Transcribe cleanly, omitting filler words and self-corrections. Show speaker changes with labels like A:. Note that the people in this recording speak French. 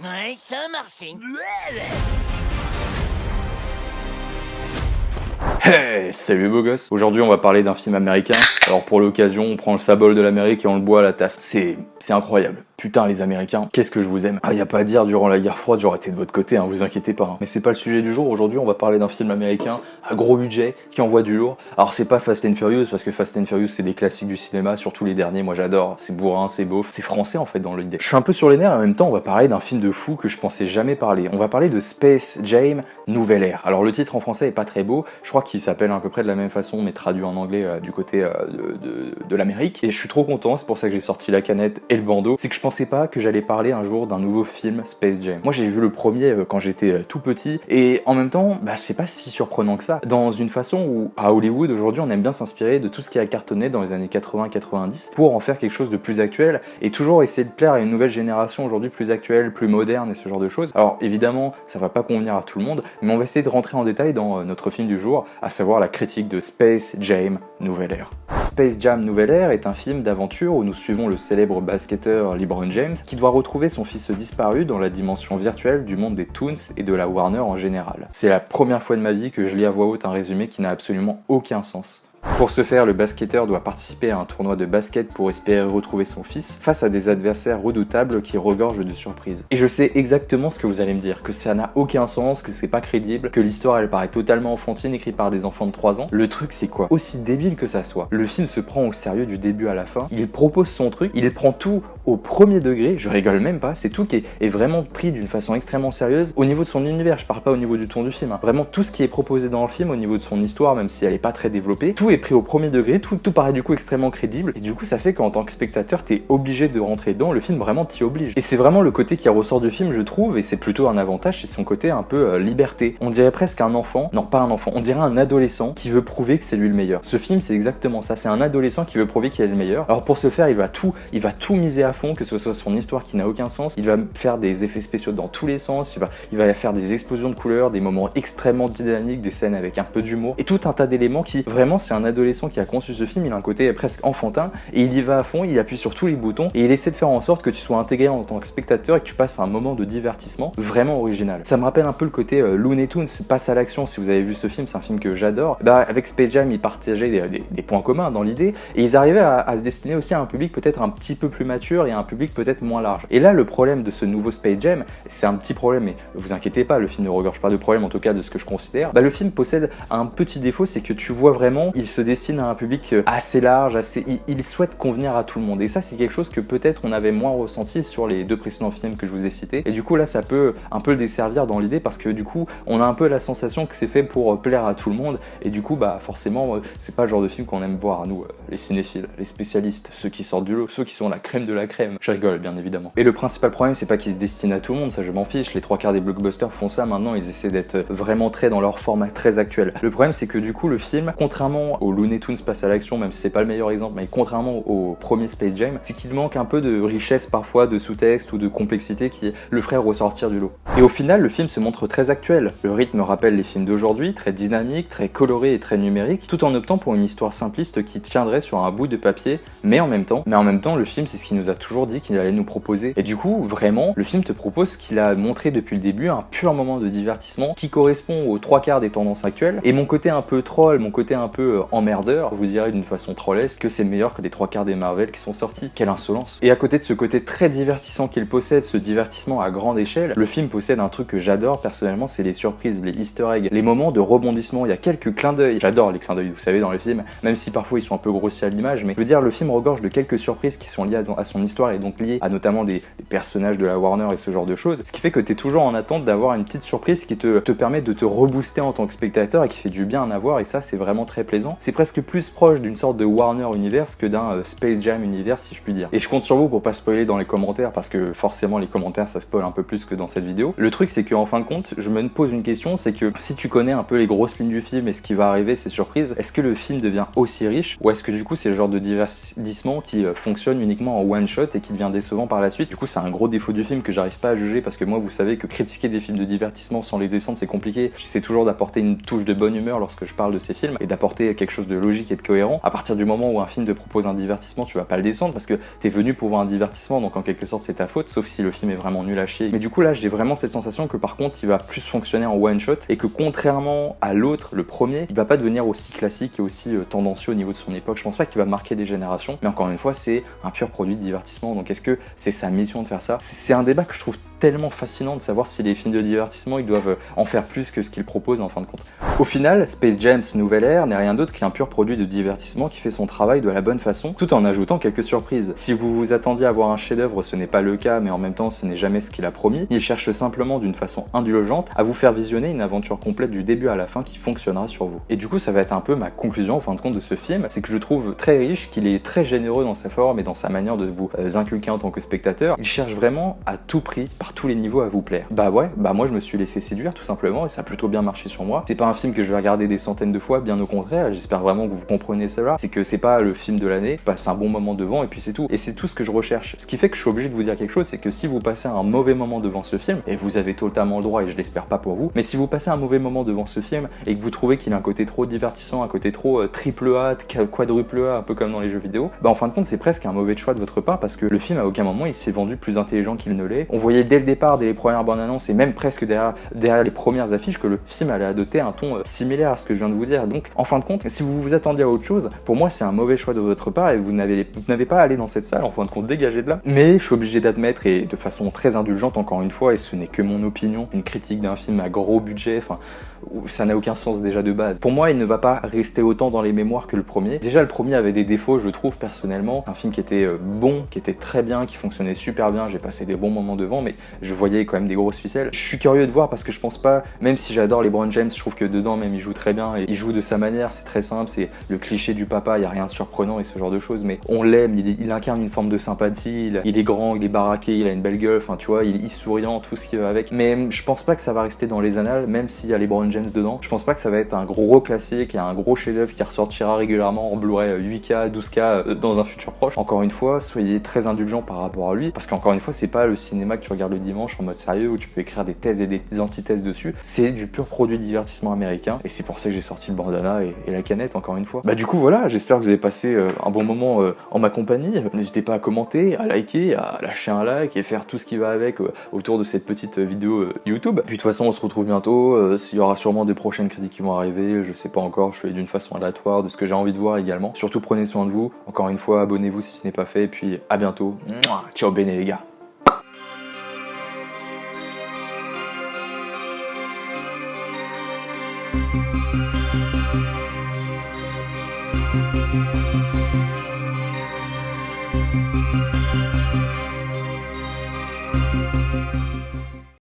A: Ouais, ça a marché.
B: Hey, salut beau gosse. Aujourd'hui on va parler d'un film américain. Alors pour l'occasion on prend le symbole de l'Amérique et on le boit à la tasse. C'est incroyable. Putain les Américains, qu'est-ce que je vous aime. Ah y a pas à dire, durant la guerre froide j'aurais été de votre côté, vous inquiétez pas. Mais c'est pas le sujet du jour. Aujourd'hui on va parler d'un film américain à gros budget qui envoie du lourd. Alors c'est pas Fast and Furious parce que Fast and Furious c'est des classiques du cinéma, surtout les derniers, moi j'adore. C'est bourrin, c'est beauf, c'est français en fait dans l'idée. Je suis un peu sur les nerfs et en même temps on va parler d'un film de fou que je pensais jamais parler. On va parler de Space Jam Nouvelle Ère. Alors le titre en français est pas très beau, je crois qu'il s'appelle à peu près de la même façon mais traduit en anglais du côté de l'Amérique. Et je suis trop content, c'est pour ça que j'ai sorti la canette et le bandeau. C'est que je pensais pas que j'allais parler un jour d'un nouveau film Space Jam. Moi j'ai vu le premier quand j'étais tout petit et en même temps c'est pas si surprenant que ça. Dans une façon où à Hollywood aujourd'hui on aime bien s'inspirer de tout ce qui a cartonné dans les années 80-90 pour en faire quelque chose de plus actuel et toujours essayer de plaire à une nouvelle génération aujourd'hui plus actuelle, plus moderne et ce genre de choses. Alors évidemment ça va pas convenir à tout le monde mais on va essayer de rentrer en détail dans notre film du jour, à savoir la critique de Space Jam Nouvelle Ère. Space Jam Nouvelle Ère est un film d'aventure où nous suivons le célèbre basketteur LeBron James qui doit retrouver son fils disparu dans la dimension virtuelle du monde des Toons et de la Warner en général. C'est la première fois de ma vie que je lis à voix haute un résumé qui n'a absolument aucun sens. Pour ce faire, le basketteur doit participer à un tournoi de basket pour espérer retrouver son fils face à des adversaires redoutables qui regorgent de surprises. Et je sais exactement ce que vous allez me dire, que ça n'a aucun sens, que c'est pas crédible, que l'histoire elle paraît totalement enfantine, écrite par des enfants de 3 ans. Le truc c'est quoi? Aussi débile que ça soit, le film se prend au sérieux du début à la fin, il propose son truc, il prend tout au premier degré, je rigole même pas, c'est tout qui est vraiment pris d'une façon extrêmement sérieuse au niveau de son univers, je parle pas au niveau du ton du film, Vraiment tout ce qui est proposé dans le film au niveau de son histoire, même si elle est pas très développée, tout est pris au premier degré, tout paraît du coup extrêmement crédible, et du coup ça fait qu'en tant que spectateur t'es obligé de rentrer dedans, le film vraiment t'y oblige. Et c'est vraiment le côté qui ressort du film je trouve, et c'est plutôt un avantage, c'est son côté un peu liberté. On dirait presque un enfant, non pas un enfant, on dirait un adolescent qui veut prouver que c'est lui le meilleur. Ce film c'est exactement ça, c'est un adolescent qui veut prouver qu'il est le meilleur. Alors pour ce faire il va tout miser à fond, que ce soit son histoire qui n'a aucun sens, il va faire des effets spéciaux dans tous les sens, il va faire des explosions de couleurs, des moments extrêmement dynamiques, des scènes avec un peu d'humour, et tout un tas d'éléments qui, vraiment c'est un adolescent qui a conçu ce film, il a un côté presque enfantin, et il y va à fond, il appuie sur tous les boutons, et il essaie de faire en sorte que tu sois intégré en tant que spectateur et que tu passes un moment de divertissement vraiment original. Ça me rappelle un peu le côté Looney Tunes, passe à l'action, si vous avez vu ce film, c'est un film que j'adore. Avec Space Jam, ils partageaient des points communs dans l'idée, et ils arrivaient à se destiner aussi à un public peut-être un petit peu plus mature et à un public peut-être moins large. Et là, le problème de ce nouveau Space Jam, c'est un petit problème, mais vous inquiétez pas, le film ne regorge pas de problème, en tout cas de ce que je considère. Le film possède un petit défaut, c'est que tu vois vraiment, il se destine à un public assez large, il souhaite convenir à tout le monde. Et ça, c'est quelque chose que peut-être on avait moins ressenti sur les deux précédents films que je vous ai cités. Et du coup, là, ça peut un peu le desservir dans l'idée parce que du coup, on a un peu la sensation que c'est fait pour plaire à tout le monde. Et du coup, forcément, c'est pas le genre de film qu'on aime voir, nous, les cinéphiles, les spécialistes, ceux qui sortent du lot, ceux qui sont la crème de la crème. Je rigole, bien évidemment. Et le principal problème, c'est pas qu'ils se destinent à tout le monde, ça je m'en fiche. Les 3/4 des blockbusters font ça maintenant, ils essaient d'être vraiment très dans leur format très actuel. Le problème, c'est que du coup, le film, contrairement au Looney Tunes passe à l'action, même si c'est pas le meilleur exemple, mais contrairement au premier Space Jam, c'est qu'il manque un peu de richesse parfois, de sous-texte ou de complexité qui le ferait ressortir du lot. Et au final, le film se montre très actuel. Le rythme rappelle les films d'aujourd'hui, très dynamique, très coloré et très numérique, tout en optant pour une histoire simpliste qui tiendrait sur un bout de papier, mais en même temps, le film, c'est ce qu'il nous a toujours dit qu'il allait nous proposer. Et du coup, vraiment, le film te propose ce qu'il a montré depuis le début, un pur moment de divertissement qui correspond aux 3/4 des tendances actuelles. Et mon côté un peu troll, mon côté un peu emmerdeur, vous direz d'une façon trollesque que c'est meilleur que les 3/4 des Marvel qui sont sortis. Quelle insolence! Et à côté de ce côté très divertissant qu'il possède, ce divertissement à grande échelle, le film possède un truc que j'adore personnellement, c'est les surprises, les easter eggs, les moments de rebondissement. Il y a quelques clins d'œil. J'adore les clins d'œil, vous savez, dans les films, même si parfois ils sont un peu grossiers à l'image, mais je veux dire, le film regorge de quelques surprises qui sont liées à son histoire et donc liées à notamment des personnages de la Warner et ce genre de choses, ce qui fait que tu es toujours en attente d'avoir une petite surprise qui te permet de te rebooster en tant que spectateur et qui fait du bien à avoir, et ça c'est vraiment très plaisant. C'est presque plus proche d'une sorte de Warner Universe que d'un Space Jam Universe, si je puis dire. Et je compte sur vous pour pas spoiler dans les commentaires parce que forcément les commentaires ça spoil un peu plus que dans cette vidéo. Le truc c'est qu'en fin de compte, je me pose une question, c'est que si tu connais un peu les grosses lignes du film et ce qui va arriver, ces surprises, est-ce que le film devient aussi riche ou est-ce que du coup c'est le genre de divertissement qui fonctionne uniquement en one shot shot et qui devient décevant par la suite. Du coup, c'est un gros défaut du film que j'arrive pas à juger parce que moi, vous savez que critiquer des films de divertissement sans les descendre, c'est compliqué. J'essaie toujours d'apporter une touche de bonne humeur lorsque je parle de ces films et d'apporter quelque chose de logique et de cohérent. À partir du moment où un film te propose un divertissement, tu vas pas le descendre parce que t'es venu pour voir un divertissement, donc en quelque sorte c'est ta faute, sauf si le film est vraiment nul à chier. Mais du coup là, j'ai vraiment cette sensation que par contre, il va plus fonctionner en one shot et que contrairement à l'autre, le premier, il va pas devenir aussi classique et aussi tendancieux au niveau de son époque. Je pense pas qu'il va marquer des générations, mais encore une fois, c'est un pur produit de divertissement. Donc est-ce que c'est sa mission de faire ça? C'est un débat que je trouve tellement fascinant de savoir si les films de divertissement ils doivent en faire plus que ce qu'ils proposent en fin de compte. Au final, Space Jam Nouvelle Ère n'est rien d'autre qu'un pur produit de divertissement qui fait son travail de la bonne façon, tout en ajoutant quelques surprises. Si vous vous attendiez à voir un chef-d'œuvre, ce n'est pas le cas, mais en même temps, ce n'est jamais ce qu'il a promis. Il cherche simplement d'une façon indulgente à vous faire visionner une aventure complète du début à la fin qui fonctionnera sur vous. Et du coup, ça va être un peu ma conclusion en fin de compte de ce film, c'est que je trouve très riche, qu'il est très généreux dans sa forme et dans sa manière de vous inculquer en tant que spectateur. Il cherche vraiment à tout prix, par tous les niveaux à vous plaire. Bah ouais, bah moi je me suis laissé séduire tout simplement et ça a plutôt bien marché sur moi. C'est pas un film que je vais regarder des centaines de fois, bien au contraire, j'espère vraiment que vous comprenez cela. C'est que c'est pas le film de l'année, je passe un bon moment devant et puis c'est tout. Et c'est tout ce que je recherche. Ce qui fait que je suis obligé de vous dire quelque chose, c'est que si vous passez un mauvais moment devant ce film, et vous avez totalement le droit et je l'espère pas pour vous, mais si vous passez un mauvais moment devant ce film et que vous trouvez qu'il a un côté trop divertissant, un côté trop triple A, quadruple A, un peu comme dans les jeux vidéo, bah en fin de compte c'est presque un mauvais choix de votre part parce que le film à aucun moment il s'est vendu plus intelligent qu'il ne l'est. On voyait dès le départ, dès les premières bandes annonces et même presque derrière les premières affiches que le film allait adopter un ton similaire à ce que je viens de vous dire. Donc en fin de compte, si vous vous attendiez à autre chose, pour moi c'est un mauvais choix de votre part et vous n'avez pas à aller dans cette salle, en fin de compte dégagez de là. Mais je suis obligé d'admettre et de façon très indulgente encore une fois, et ce n'est que mon opinion, une critique d'un film à gros budget, enfin ça n'a aucun sens déjà de base. Pour moi il ne va pas rester autant dans les mémoires que le premier. Déjà le premier avait des défauts je trouve personnellement, un film qui était bon, qui était très bien, qui fonctionnait super bien, j'ai passé des bons moments devant mais je voyais quand même des grosses ficelles. Je suis curieux de voir parce que je pense pas, même si j'adore LeBron James, je trouve que dedans même il joue très bien et il joue de sa manière, c'est très simple, c'est le cliché du papa, il y a rien de surprenant et ce genre de choses, mais on l'aime, il incarne une forme de sympathie, il est grand, il est baraqué, il a une belle gueule, enfin tu vois, il est souriant, tout ce qui va avec. Mais je pense pas que ça va rester dans les annales, même s'il y a LeBron James dedans. Je pense pas que ça va être un gros classique et un gros chef-d'œuvre qui ressortira régulièrement en Blu-ray 8K, 12K dans un futur proche. Encore une fois, soyez très indulgents par rapport à lui, parce qu'encore une fois, c'est pas le cinéma que tu regardes le dimanche en mode sérieux où tu peux écrire des thèses et des antithèses dessus. C'est du pur produit de divertissement américain et c'est pour ça que j'ai sorti le bandana et la canette encore une fois. Bah du coup voilà, j'espère que vous avez passé un bon moment en ma compagnie. N'hésitez pas à commenter, à liker, à lâcher un like et faire tout ce qui va avec autour de cette petite vidéo YouTube. Puis de toute façon on se retrouve bientôt, il y aura sûrement des prochaines critiques qui vont arriver, je sais pas encore, je fais d'une façon aléatoire de ce que j'ai envie de voir également. Surtout prenez soin de vous, encore une fois abonnez-vous si ce n'est pas fait et puis à bientôt. Ciao bene les gars.